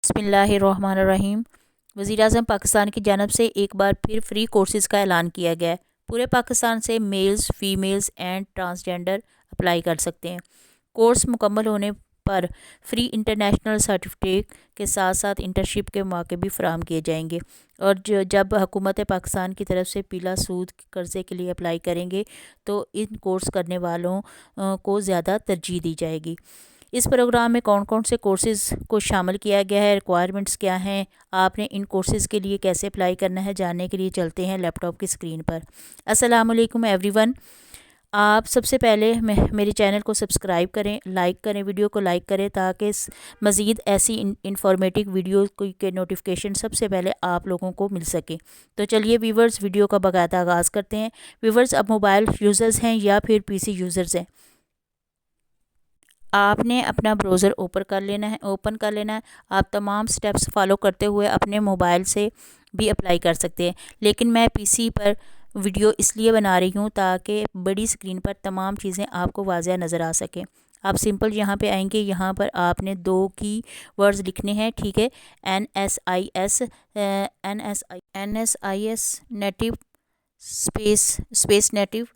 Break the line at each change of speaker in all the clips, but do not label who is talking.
बिस्मिल्लाहिर्रहमानिर्रहीम। वज़ीर-ए-आज़म पाकिस्तान की जानब से एक बार फिर फ्री कोर्सेज़ का ऐलान किया गया है। पूरे पाकिस्तान से males, females and transgender apply कर सकते हैं। कोर्स मुकम्मल होने पर फ्री इंटरनेशनल सर्टिफिकेट के साथ साथ इंटर्नशिप के मौके भी फराहम किए जाएंगे। और जब हुकूमत पाकिस्तान की तरफ से पीला सूद कर्ज़े के लिए अप्लाई करेंगे तो इन कोर्स करने वालों को ज़्यादा तरजीह दी जाएगी। इस प्रोग्राम में कौन कौन से कोर्सेज़ को शामिल किया गया है, रिक्वायरमेंट्स क्या हैं, आपने इन कोर्सेज़ के लिए कैसे अप्लाई करना है, जानने के लिए चलते हैं लैपटॉप की स्क्रीन पर। अस्सलाम वालेकुम एवरीवन। आप सबसे पहले मेरे चैनल को सब्सक्राइब करें, लाइक करें, वीडियो को लाइक करें ताकि मज़ीद ऐसी इंफॉर्मेटिव वीडियो के नोटिफिकेशन सबसे पहले आप लोगों को मिल सके। तो चलिए व्यूवर्स, वीडियो का बाकायदा आगाज़ करते हैं। व्यूवर्स, अब मोबाइल यूज़र्स हैं या फिर पीसी यूज़र्स हैं, आपने अपना ब्राउज़र ओपन कर लेना है। आप तमाम स्टेप्स फॉलो करते हुए अपने मोबाइल से भी अप्लाई कर सकते हैं, लेकिन मैं पीसी पर वीडियो इसलिए बना रही हूँ ताकि बड़ी स्क्रीन पर तमाम चीज़ें आपको वाज़ेह नज़र आ सकें। आप सिंपल यहाँ पे आएंगे, यहाँ पर आपने 2 की वर्ड्स लिखने हैं, ठीक है। NSIS native space native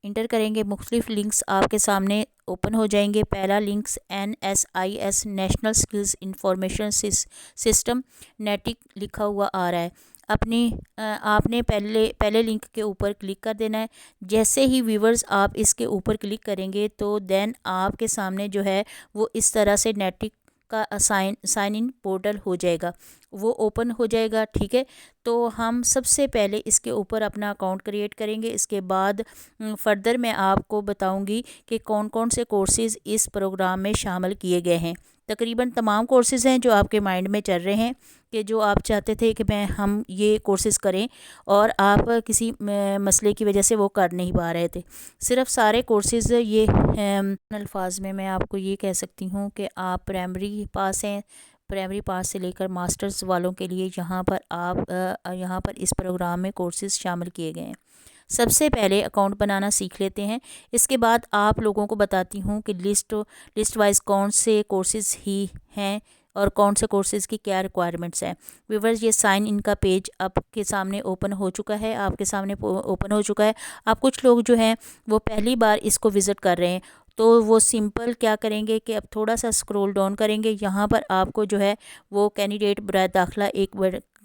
enter करेंगे। मुख्तलिफ लिंक्स आपके सामने ओपन हो जाएंगे। पहला links NSIS national skills information system नेटिक लिखा हुआ आ रहा है। आपने पहले लिंक के ऊपर क्लिक कर देना है। जैसे ही व्यूवर्स आप इसके ऊपर क्लिक करेंगे तो देन आपके सामने जो है वो इस तरह से नेटिक का साइन इन पोर्टल हो जाएगा, वो ओपन हो जाएगा, ठीक है। तो हम सबसे पहले इसके ऊपर अपना अकाउंट क्रिएट करेंगे। इसके बाद फर्दर मैं आपको बताऊंगी कि कौन कौन से कोर्सेज़ इस प्रोग्राम में शामिल किए गए हैं। तकरीबन तमाम कोर्सेज़ हैं जो आपके माइंड में चल रहे हैं कि जो आप चाहते थे कि हम ये कोर्सेज़ करें और आप किसी मसले की वजह से वो कर नहीं पा रहे थे। सिर्फ सारे कोर्सेज़ ये अल्फाज में मैं आपको ये कह सकती हूँ कि आप प्राइमरी पास हैं, प्राइमरी पास से लेकर मास्टर्स वालों के लिए यहाँ पर इस प्रोग्राम में कोर्सेज़ शामिल किए गए हैं। सबसे पहले अकाउंट बनाना सीख लेते हैं। इसके बाद आप लोगों को बताती हूँ कि लिस्ट वाइज कौन से कोर्सेज़ ही हैं और कौन से कोर्सेज़ की क्या रिक्वायरमेंट्स हैं। व्यूअर्स, ये साइन इन का पेज आपके सामने ओपन हो चुका है, आप कुछ लोग जो हैं वो पहली बार इसको विज़िट कर रहे हैं, तो वो सिंपल क्या करेंगे कि अब थोड़ा सा स्क्रॉल डाउन करेंगे। यहाँ पर आपको जो है वो कैंडिडेट बराए दाखिला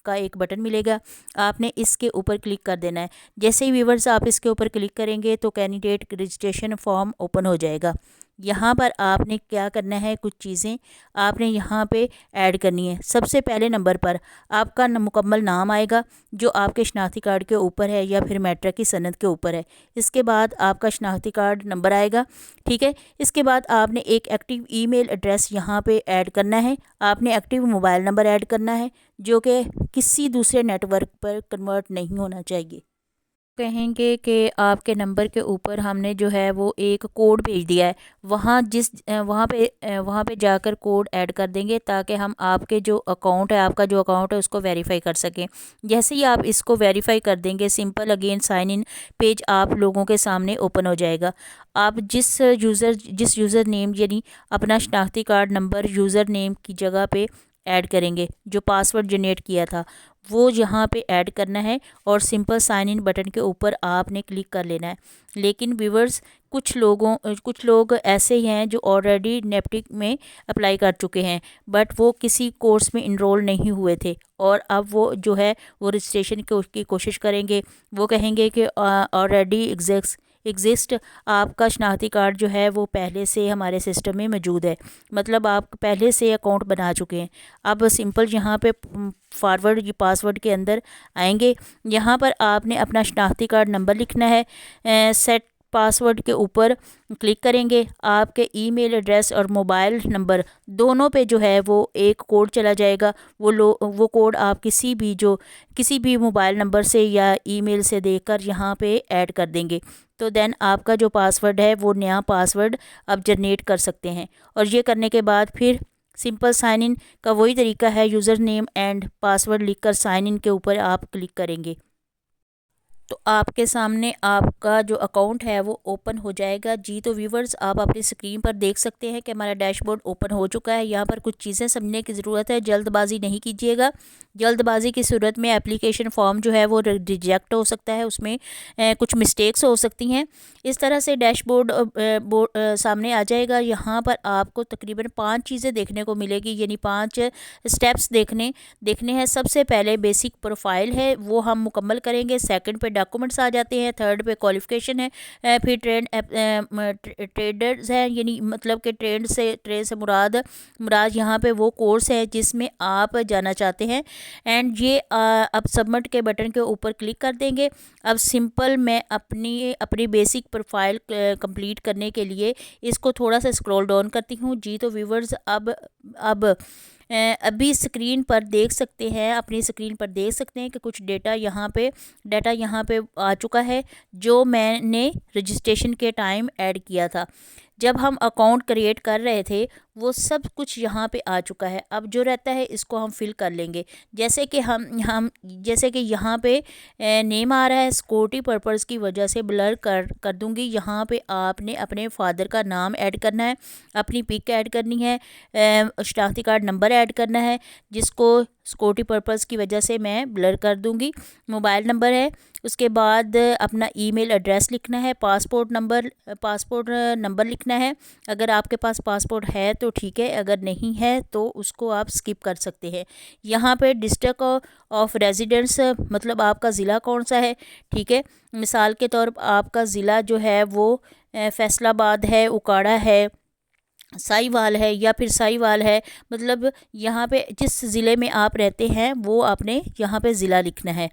एक बटन मिलेगा, आपने इसके ऊपर क्लिक कर देना है। जैसे ही व्यूवर्स आप इसके ऊपर क्लिक करेंगे तो कैंडिडेट रजिस्ट्रेशन फॉर्म ओपन हो जाएगा। यहाँ पर आपने क्या करना है, कुछ चीज़ें आपने यहाँ पे ऐड करनी है। सबसे पहले नंबर पर आपका मुकम्मल नाम आएगा जो आपके शनाख्ती कार्ड के ऊपर है या फिर मैट्रिक की सनद के ऊपर है। इसके बाद आपका शनाख्ती कार्ड नंबर आएगा, ठीक है। इसके बाद आपने एक एक्टिव ईमेल एड्रेस यहाँ पे ऐड करना है। आपने एक्टिव मोबाइल नंबर ऐड करना है जो कि किसी दूसरे नेटवर्क पर कन्वर्ट नहीं होना चाहिए। कहेंगे कि आपके नंबर के ऊपर हमने जो है वो एक कोड भेज दिया है, वहाँ पे जाकर कोड ऐड कर देंगे ताकि हम आपका जो अकाउंट है उसको वेरीफाई कर सकें। जैसे ही आप इसको वेरीफाई कर देंगे, simple again sign in page आप लोगों के सामने ओपन हो जाएगा। आप जिस यूज़र नेम यानी अपना शनाख्ती कार्ड नंबर यूज़र नेम की जगह पे ऐड करेंगे, जो पासवर्ड जनरेट किया था वो यहाँ पे ऐड करना है और सिंपल साइन इन बटन के ऊपर आपने क्लिक कर लेना है। लेकिन व्यूवर्स, कुछ लोग ऐसे ही हैं जो ऑलरेडी नेप्टिक में अप्लाई कर चुके हैं, बट वो किसी कोर्स में इनरोल नहीं हुए थे और अब वो जो है वो रजिस्ट्रेशन की कोशिश करेंगे। वो कहेंगे कि ऑलरेडी एग्जिस्ट आपका शनाख्ती कार्ड जो है वो पहले से हमारे सिस्टम में मौजूद है, मतलब आप पहले से अकाउंट बना चुके हैं। अब सिंपल यहाँ पे फॉरवर्ड पासवर्ड के अंदर आएंगे। यहाँ पर आपने अपना शनाख्ती कार्ड नंबर लिखना है। सेट पासवर्ड के ऊपर क्लिक करेंगे, आपके ईमेल एड्रेस और मोबाइल नंबर दोनों पे जो है वो एक कोड चला जाएगा। वो कोड आप किसी भी मोबाइल नंबर से या ईमेल से देकर यहाँ पे ऐड कर देंगे। तो देन आपका जो पासवर्ड है वो नया पासवर्ड आप जनरेट कर सकते हैं। और ये करने के बाद फिर सिंपल साइन इन का वही तरीका है, यूज़र नेम एंड पासवर्ड लिखकर साइन इन के ऊपर आप क्लिक करेंगे। तो आपके सामने आपका जो अकाउंट है वो ओपन हो जाएगा। जी तो व्यूवर्स, आप अपनी स्क्रीन पर देख सकते हैं कि हमारा डैशबोर्ड ओपन हो चुका है। यहाँ पर कुछ चीज़ें समझने की ज़रूरत है, जल्दबाजी नहीं कीजिएगा। जल्दबाजी की सूरत में एप्लीकेशन फॉर्म जो है वो रिजेक्ट हो सकता है, उसमें कुछ मिस्टेक्स हो सकती हैं। इस तरह से डैशबोर्ड सामने आ जाएगा। यहाँ पर आपको तकरीबन 5 चीज़ें देखने को मिलेगी, यानी 5 स्टेप्स देखने हैं। सबसे पहले बेसिक प्रोफाइल है, वो हम मुकम्मल करेंगे। सेकंड पे डॉक्यूमेंट्स आ जाते हैं। थर्ड पे क्वालिफिकेशन है। फिर ट्रेडर्स है, यानी मतलब कि ट्रेड से मुराद यहाँ पे वो कोर्स है जिसमें आप जाना चाहते हैं। एंड ये अब सबमिट के बटन के ऊपर क्लिक कर देंगे। अब सिंपल मैं अपनी बेसिक प्रोफाइल कंप्लीट करने के लिए इसको थोड़ा सा स्क्रॉल डाउन करती हूँ। जी तो व्यूवर्स, अब अभी स्क्रीन पर देख सकते हैं, अपनी स्क्रीन पर देख सकते हैं कि कुछ डेटा यहाँ पे आ चुका है, जो मैंने रजिस्ट्रेशन के टाइम ऐड किया था। जब हम अकाउंट क्रिएट कर रहे थे वो सब कुछ यहाँ पे आ चुका है। अब जो रहता है इसको हम फिल कर लेंगे। जैसे कि जैसे कि यहाँ पे नेम आ रहा है, सिक्योरिटी पर्पज़ की वजह से ब्लर कर दूँगी। यहाँ पे आपने अपने फादर का नाम ऐड करना है, अपनी पिक ऐड करनी है, शनाख्ती कार्ड नंबर ऐड करना है, जिसको सिक्योरिटी पर्पज़ की वजह से मैं ब्लर कर दूँगी। मोबाइल नंबर है, उसके बाद अपना ईमेल एड्रेस लिखना है, पासपोर्ट नंबर लिखना है। अगर आपके पास पासपोर्ट है तो ठीक है, अगर नहीं है तो उसको आप स्किप कर सकते हैं। यहाँ पे डिस्ट्रिक्ट ऑफ रेजिडेंस, मतलब आपका ज़िला कौन सा है, ठीक है। मिसाल के तौर पर आपका ज़िला जो है वो फैसलाबाद है, उकाड़ा है, साहिवाल है, या फिर साहिवाल है, मतलब यहाँ पे जिस ज़िले में आप रहते हैं वो आपने यहाँ पे ज़िला लिखना है।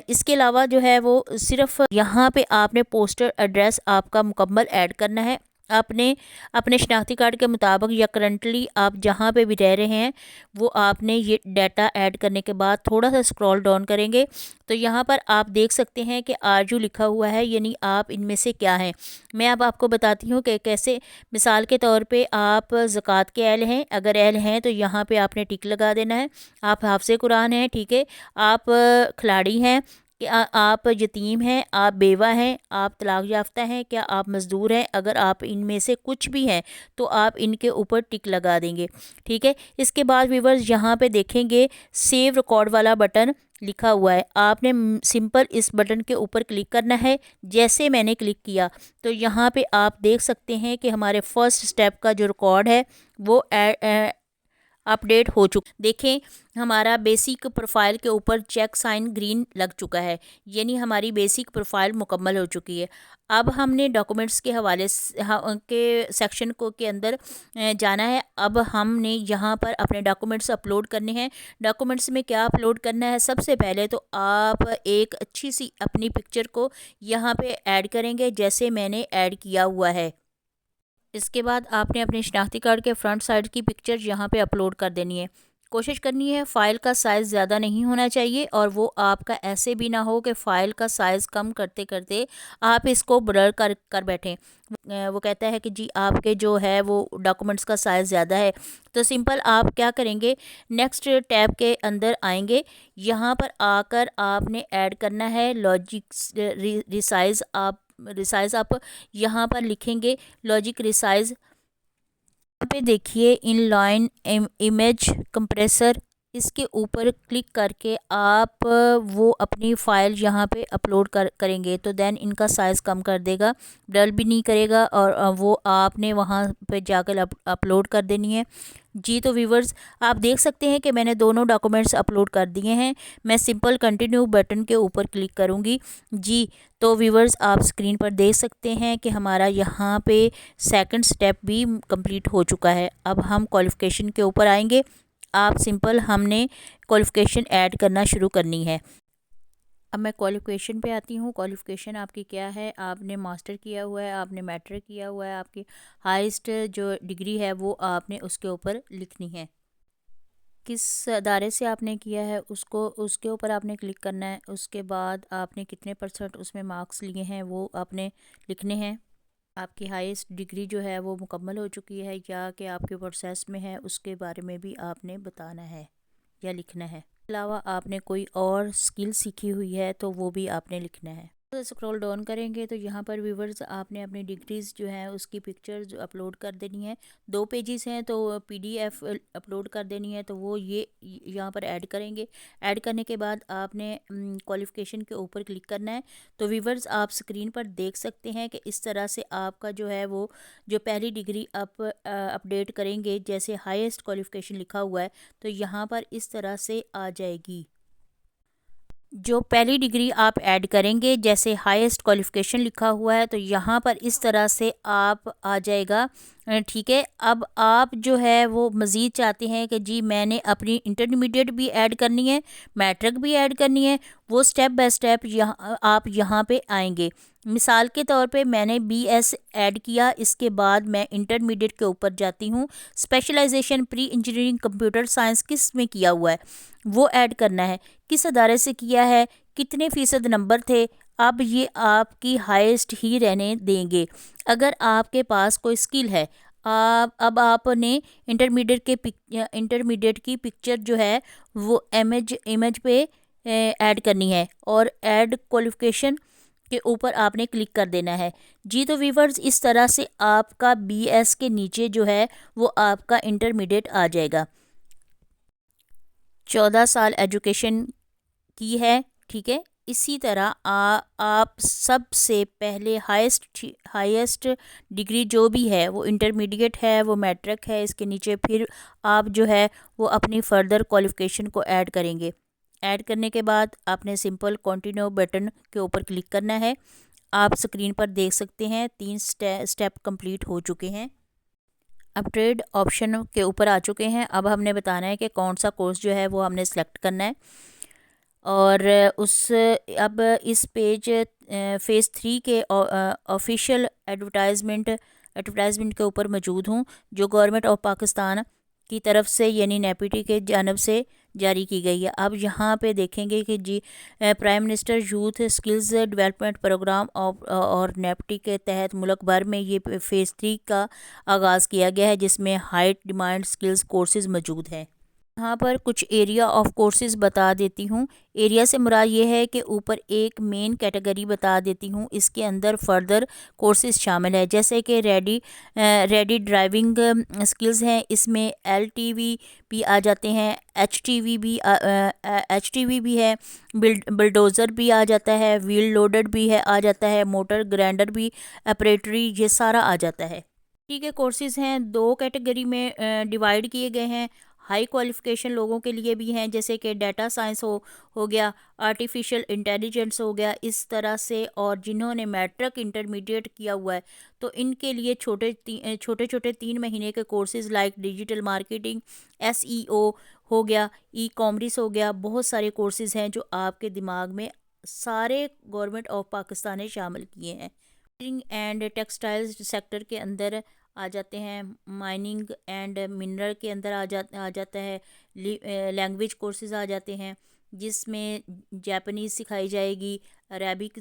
इसके अलावा जो है वो सिर्फ यहाँ पे आपने पोस्टल एड्रेस आपका मुकम्मल ऐड करना है। आपने अपने शनाख्ती कार्ड के मुताबिक या करंटली आप जहाँ पे भी रह रहे हैं वो आपने ये डाटा ऐड करने के बाद थोड़ा सा स्क्रॉल डाउन करेंगे तो यहाँ पर आप देख सकते हैं कि आरजू लिखा हुआ है, यानी आप इनमें से क्या हैं। मैं अब आपको बताती हूँ कि कैसे। मिसाल के तौर पे आप ज़कात के अहल हैं, अगर अहल हैं तो यहाँ पे आपने टिक लगा देना है। आप हाफ़िज़ कुरान हैं, ठीक है। आप खिलाड़ी हैं कि आप यतीम हैं, आप बेवा हैं, आप तलाक याफ्ता हैं, क्या आप मज़दूर हैं। अगर आप इनमें से कुछ भी हैं तो आप इनके ऊपर टिक लगा देंगे, ठीक है। इसके बाद व्यूवर्स यहाँ पे देखेंगे सेव रिकॉर्ड वाला बटन लिखा हुआ है। आपने सिंपल इस बटन के ऊपर क्लिक करना है। जैसे मैंने क्लिक किया तो यहाँ पे आप देख सकते हैं कि हमारे फर्स्ट स्टेप का जो रिकॉर्ड है वो अपडेट हो चुका। देखें, हमारा बेसिक प्रोफाइल के ऊपर चेक साइन ग्रीन लग चुका है, यानी हमारी बेसिक प्रोफाइल मुकम्मल हो चुकी है। अब हमने डॉक्यूमेंट्स के हवाले के सेक्शन को के अंदर जाना है। अब हमने यहाँ पर अपने डॉक्यूमेंट्स अपलोड करने हैं। डॉक्यूमेंट्स में क्या अपलोड करना है, सबसे पहले तो आप एक अच्छी सी अपनी पिक्चर को यहाँ पे ऐड करेंगे, जैसे मैंने ऐड किया हुआ है। इसके बाद आपने अपने शनाख्ती कार्ड के फ्रंट साइड की पिक्चर यहाँ पे अपलोड कर देनी है। कोशिश करनी है फ़ाइल का साइज़ ज़्यादा नहीं होना चाहिए, और वो आपका ऐसे भी ना हो कि फ़ाइल का साइज़ कम करते करते आप इसको ब्लर कर बैठें। वो कहता है कि जी आपके जो है वो डॉक्यूमेंट्स का साइज़ ज़्यादा है। तो सिंपल आप क्या करेंगे, नेक्स्ट टैब के अंदर आएंगे। यहाँ पर आकर आपने ऐड करना है लॉजिक रिसाइज़ आप यहाँ पर लिखेंगे लॉजिक रिसाइज़। यहाँ पे देखिए इनलाइन इमेज कंप्रेसर, इसके ऊपर क्लिक करके आप वो अपनी फ़ाइल यहाँ पे अपलोड करेंगे तो देन इनका साइज़ कम कर देगा, डल भी नहीं करेगा, और वो आपने वहाँ पे जाकर अपलोड कर देनी है। जी तो व्यूवर्स, आप देख सकते हैं कि मैंने दोनों डॉक्यूमेंट्स अपलोड कर दिए हैं। मैं सिंपल कंटिन्यू बटन के ऊपर क्लिक करूँगी। जी तो व्यूवर्स, आप स्क्रीन पर देख सकते हैं कि हमारा यहाँ पे सेकंड स्टेप भी कंप्लीट हो चुका है। अब हम क्वालिफ़िकेशन के ऊपर आएंगे। आप सिंपल हमने क्वालिफ़िकेशन ऐड करना शुरू करनी है। अब मैं क्वालिफ़िकेशन पे आती हूँ। क्वालिफ़िकेशन आपकी क्या है, आपने मास्टर किया हुआ है, आपने मैट्रिक किया हुआ है, आपकी हाईएस्ट जो डिग्री है वो आपने उसके ऊपर लिखनी है। किस अदारे से आपने किया है उसको उसके ऊपर आपने क्लिक करना है। उसके बाद आपने कितने % उसमें मार्क्स लिए हैं वो आपने लिखने हैं। आपकी हाईएस्ट डिग्री जो है वो मुकम्मल हो चुकी है या कि आपके प्रोसेस में है, उसके बारे में भी आपने बताना है या लिखना है। अलावा आपने कोई और स्किल सीखी हुई है तो वो भी आपने लिखना है। तो स्क्रॉल डाउन करेंगे तो यहाँ पर व्यूवर्स आपने अपनी डिग्रीज़ जो है उसकी पिक्चर जो अपलोड कर देनी है। 2 पेजेस हैं तो पीडीएफ अपलोड कर देनी है, तो वो ये यहाँ पर ऐड करेंगे। ऐड करने के बाद आपने क्वालिफ़िकेशन के ऊपर क्लिक करना है। तो व्यूवर्स आप स्क्रीन पर देख सकते हैं कि इस तरह से आपका जो है वो जो पहली डिग्री आप अपडेट करेंगे, जैसे हाईएस्ट क्वालिफ़िकेशन लिखा हुआ है तो यहाँ पर इस तरह से आ जाएगी। जो पहली डिग्री आप ऐड करेंगे, जैसे हाईएस्ट क्वालिफ़िकेशन लिखा हुआ है तो यहाँ पर इस तरह से आप आ जाएगा। ठीक है, अब आप जो है वो मज़ीद चाहते हैं कि जी मैंने अपनी इंटरमीडिएट भी ऐड करनी है, मैट्रिक भी ऐड करनी है, वो स्टेप बाय स्टेप यहाँ आप यहाँ पे आएंगे। मिसाल के तौर पे मैंने बीएस ऐड किया, इसके बाद मैं इंटरमीडिएट के ऊपर जाती हूँ। Specialization pre engineering computer science किस में किया हुआ है वो ऐड करना है, किस अदारे से किया है, कितने फ़ीसद नंबर थे। अब ये आपकी हाईएस्ट ही रहने देंगे। अगर आपके पास कोई स्किल है, आप अब आपने इंटरमीडिएट की पिक्चर जो है वो इमेज पे ऐड करनी है और ऐड क्वालिफ़िकेशन के ऊपर आपने क्लिक कर देना है। जी तो व्यूवर्स इस तरह से आपका बीएस के नीचे जो है वो आपका इंटरमीडिएट आ जाएगा। 14 साल एजुकेशन की है, ठीक है। इसी तरह आप सबसे पहले हाईएस्ट डिग्री जो भी है वो इंटरमीडिएट है, वो मैट्रिक है, इसके नीचे फिर आप जो है वो अपनी फर्दर क्वालिफ़िकेशन को ऐड करेंगे। ऐड करने के बाद आपने सिंपल कंटिन्यू बटन के ऊपर क्लिक करना है। आप स्क्रीन पर देख सकते हैं 3 स्टेप कंप्लीट हो चुके हैं। अब ट्रेड ऑप्शन के ऊपर आ चुके हैं। अब हमने बताना है कि कौन सा कोर्स जो है वो हमने सेलेक्ट करना है। और अब इस फ़ेज़ 3 के ऑफिशियल एडवर्टाइजमेंट के ऊपर मौजूद हूँ, जो गवर्नमेंट ऑफ पाकिस्तान की तरफ से यानी नेपीटी के जानब से जारी की गई है। अब यहाँ पे देखेंगे कि जी prime minister youth skills development programme और नेपटी के तहत मुल्क भर में ये फ़ेज़ 3 का आगाज़ किया गया है, जिसमें हाई डिमांड स्किल्स कोर्सेज़ मौजूद हैं। यहाँ पर कुछ एरिया ऑफ कोर्सेज़ बता देती हूँ। एरिया से मुराद ये है कि ऊपर एक मेन कैटेगरी बता देती हूँ, इसके अंदर फर्दर कोर्सेज़ शामिल है, जैसे कि रेडी ड्राइविंग स्किल्स हैं, इसमें एलटीवी भी आ जाते हैं, एचटीवी भी है, बुलडोज़र भी आ जाता है, व्हील लोडर भी है आ जाता है, मोटर ग्राइंडर भी, ऑपरेटरी, ये सारा आ जाता है। ठीक है, कोर्सेज़ हैं 2 कैटेगरी में डिवाइड किए गए हैं। हाई क्वालिफ़िकेशन लोगों के लिए भी हैं, जैसे कि डाटा साइंस हो गया, आर्टिफिशियल इंटेलिजेंस हो गया, इस तरह से। और जिन्होंने मैट्रिक इंटरमीडिएट किया हुआ है तो इनके लिए छोटे छोटे 3 महीने के courses like digital marketing, SEO हो गया, ई कॉमर्स हो गया, बहुत सारे कोर्सेज़ हैं जो आपके दिमाग में सारे गवर्नमेंट ऑफ पाकिस्तान ने शामिल किए हैं। एंड टेक्सटाइल्स सेक्टर के अंदर आ जाते हैं, माइनिंग एंड मिनरल के अंदर आ जाता है, लैंग्वेज कोर्सेज आ जाते हैं जिसमें जापानीज़ सिखाई जाएगी, अरेबिक,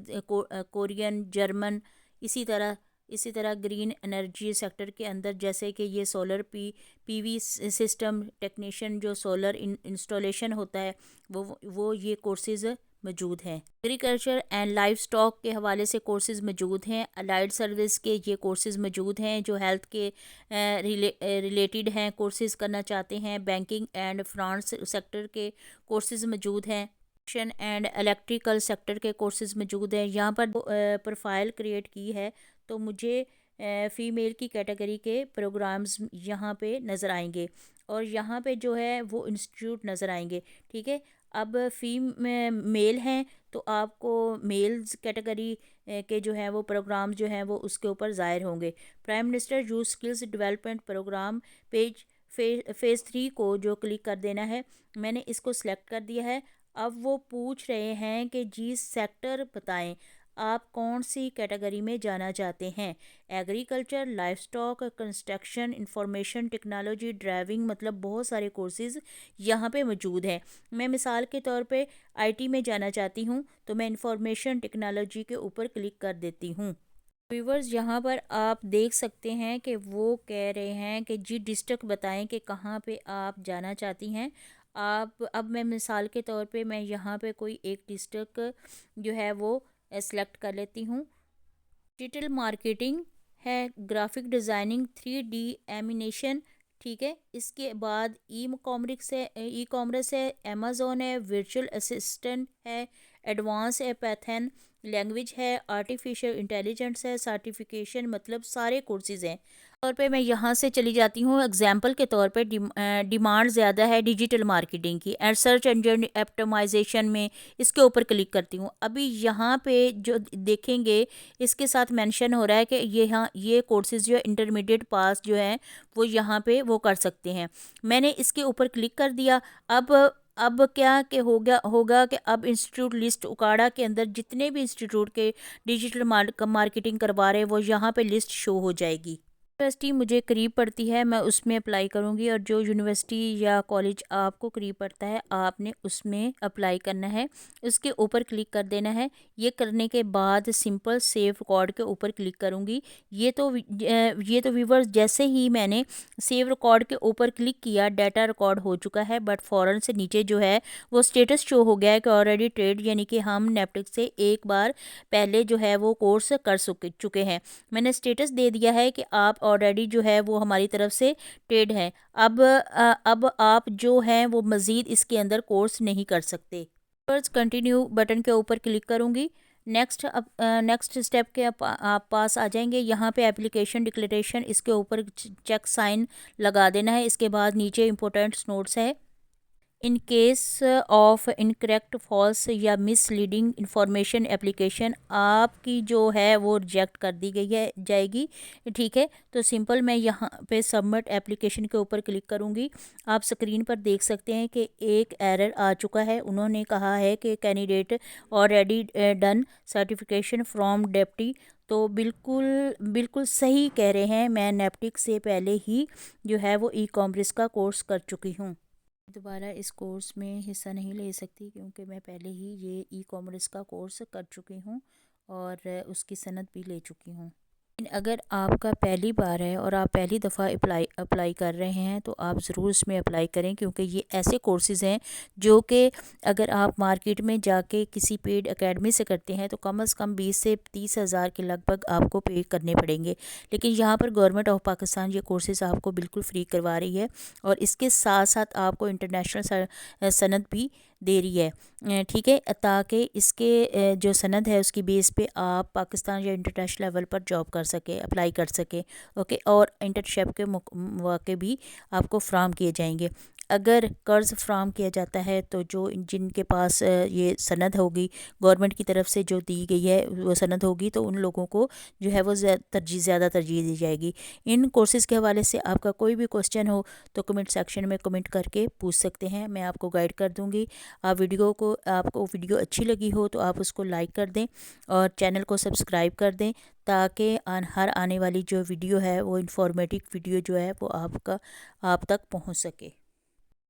कोरियन, जर्मन। इसी तरह ग्रीन एनर्जी सेक्टर के अंदर, जैसे कि ये सोलर पीवी सिस्टम टेक्नीशियन, जो सोलर इंस्टॉलेशन होता है, वो ये कोर्सेज़ मौजूद हैं। एग्रीकल्चर एंड लाइफ स्टॉक के हवाले से कोर्सेज़ मौजूद हैं। अलाइड सर्विस के ये कोर्सेज़ मौजूद हैं, जो हेल्थ के रिलेटेड हैं, कोर्सेज़ करना चाहते हैं। बैंकिंग एंड फाइनेंस सेक्टर के कोर्सेज़ मौजूद हैं। एंड इलेक्ट्रिकल सेक्टर के कोर्सेज़ मौजूद हैं। यहाँ पर प्रोफाइल क्रिएट की है तो मुझे फ़ीमेल की कैटेगरी के प्रोग्राम्स यहाँ पे नज़र आएंगे और यहाँ पे जो है वो इंस्टीट्यूट नज़र आएंगे। ठीक है, अब मेल हैं तो आपको मेल्स कैटेगरी के जो है वो प्रोग्राम जो हैं वो उसके ऊपर ज़ाहिर होंगे। Prime minister youth skills development programme phase 3 को जो क्लिक कर देना है, मैंने इसको सिलेक्ट कर दिया है। अब वो पूछ रहे हैं कि जी सेक्टर बताएं, आप कौन सी कैटेगरी में जाना चाहते हैं। Agriculture, life stock, construction, information technology, driving, मतलब बहुत सारे कोर्सेज़ यहाँ पे मौजूद हैं। मैं मिसाल के तौर पे आईटी में जाना चाहती हूँ तो मैं इंफॉर्मेशन टेक्नोलॉजी के ऊपर क्लिक कर देती हूँ। व्यूवर्स यहाँ पर आप देख सकते हैं कि वो कह रहे हैं कि जी डिस्ट्रिक्ट बताएं कि कहाँ पे आप जाना चाहती हैं। आप अब मैं मिसाल के तौर पे मैं यहाँ पे कोई एक डिस्ट्रिक्ट जो है वो सेलेक्ट कर लेती हूँ। डिजिटल मार्केटिंग है, ग्राफिक डिज़ाइनिंग, 3D एनिमेशन, ठीक है। इसके बाद ई कॉमर्स है, अमेज़ोन है, वर्चुअल असिस्टेंट है, एडवांस है, पैथन लैंग्वेज है, आर्टिफिशियल इंटेलिजेंस है, सर्टिफिकेशन, मतलब सारे कोर्सेज़ हैं। तौर पे मैं यहाँ से चली जाती हूँ एग्जाम्पल के तौर पे। डिमांड ज़्यादा है डिजिटल मार्केटिंग की एंड सर्च इंजन ऑप्टिमाइजेशन में, इसके ऊपर क्लिक करती हूँ। अभी यहाँ पे जो देखेंगे इसके साथ मेंशन हो रहा है कि ये कोर्सेज़ जो है इंटरमीडिएट पास जो है वो यहाँ पे वो कर सकते हैं। मैंने इसके ऊपर क्लिक कर दिया। अब क्या कि होगा कि अब इंस्टीट्यूट लिस्ट उकाड़ा के अंदर जितने भी इंस्टीट्यूट के डिजिटल मार्केटिंग करवा रहे हैं वो यहाँ पे लिस्ट शो हो जाएगी। यूनिवर्सिटी मुझे करीब पड़ती है मैं उसमें अप्लाई करूँगी, और जो यूनिवर्सिटी या कॉलेज आपको करीब पड़ता है आपने उसमें अप्लाई करना है। उसके ऊपर क्लिक कर देना है। ये करने के बाद सिंपल सेव रिकॉर्ड के ऊपर क्लिक करूँगी। ये तो व्यूवर्स जैसे ही मैंने सेव रिकॉर्ड के ऊपर क्लिक किया डाटा रिकॉर्ड हो चुका है, बट फ़ौरन से नीचे जो है वो स्टेटस शो हो गया है कि ऑलरेडी ट्रेड, यानी कि हम नेपटिक से एक बार पहले जो है वो कोर्स कर चुके हैं। मैंने स्टेटस दे दिया है कि आप ऑलरेडी जो है वो हमारी तरफ से पेड है। अब आप जो हैं वो मज़ीद इसके अंदर कोर्स नहीं कर सकते। फर्स्ट कंटिन्यू बटन के ऊपर क्लिक करूँगी। नेक्स्ट स्टेप के आप पास आ जाएंगे। यहाँ पे एप्लीकेशन डिक्लेरेशन, इसके ऊपर चेक साइन लगा देना है। इसके बाद नीचे इंपॉर्टेंट नोट्स है। In case of incorrect, false या मिसलीडिंग इंफॉर्मेशन एप्लीकेशन आपकी जो है वो रिजेक्ट कर दी गई है जाएगी, ठीक है। तो सिंपल मैं यहाँ पे सबमिट एप्लीकेशन के ऊपर क्लिक करूँगी। आप स्क्रीन पर देख सकते हैं कि एक एरर आ चुका है। उन्होंने कहा है कि candidate already done certification from deputy. तो बिल्कुल बिल्कुल सही कह रहे हैं, मैं नेप्टिक से पहले ही जो है वो ई कॉमर्स का कोर्स कर चुकी हूँ। दोबारा इस कोर्स में हिस्सा नहीं ले सकती क्योंकि मैं पहले ही ये ई कॉमर्स का कोर्स कर चुकी हूँ और उसकी सनद भी ले चुकी हूँ। अगर आपका पहली बार है और आप पहली दफ़ा अप्लाई कर रहे हैं तो आप ज़रूर इसमें अप्लाई करें, क्योंकि ये ऐसे कोर्सेज़ हैं जो कि अगर आप मार्केट में जाके किसी पेड एकेडमी से करते हैं तो कम से कम 20 से 30 हज़ार के लगभग आपको पे करने पड़ेंगे। लेकिन यहाँ पर गवर्नमेंट ऑफ पाकिस्तान ये कोर्सेज़ आपको बिल्कुल फ्री करवा रही है, और इसके साथ साथ आपको इंटरनेशनल सनद भी दे रही है, ठीक है, ताकि इसके जो सनद है उसकी बेस पे आप पाकिस्तान या इंटरनेशनल लेवल पर जॉब कर सके, अप्लाई कर सके, ओके। और इंटर्नशिप के मौके भी आपको फ्राहम किए जाएंगे। अगर कर्ज़ फ्राहम किया जाता है तो जो जिनके पास ये सनद होगी गवर्नमेंट की तरफ से जो दी गई है वो सनद होगी, तो उन लोगों को जो है वो ज़्यादा तरजीह दी जाएगी। इन कोर्सेज़ के हवाले से आपका कोई भी क्वेश्चन हो तो कमेंट सेक्शन में कमेंट करके पूछ सकते हैं, मैं आपको गाइड कर दूँगी। आपको वीडियो अच्छी लगी हो तो आप उसको लाइक कर दें और चैनल को सब्सक्राइब कर दें, ताकि हर आने वाली जो वीडियो है वो इंफॉर्मेटिव वीडियो जो है वो आप तक पहुंच सके।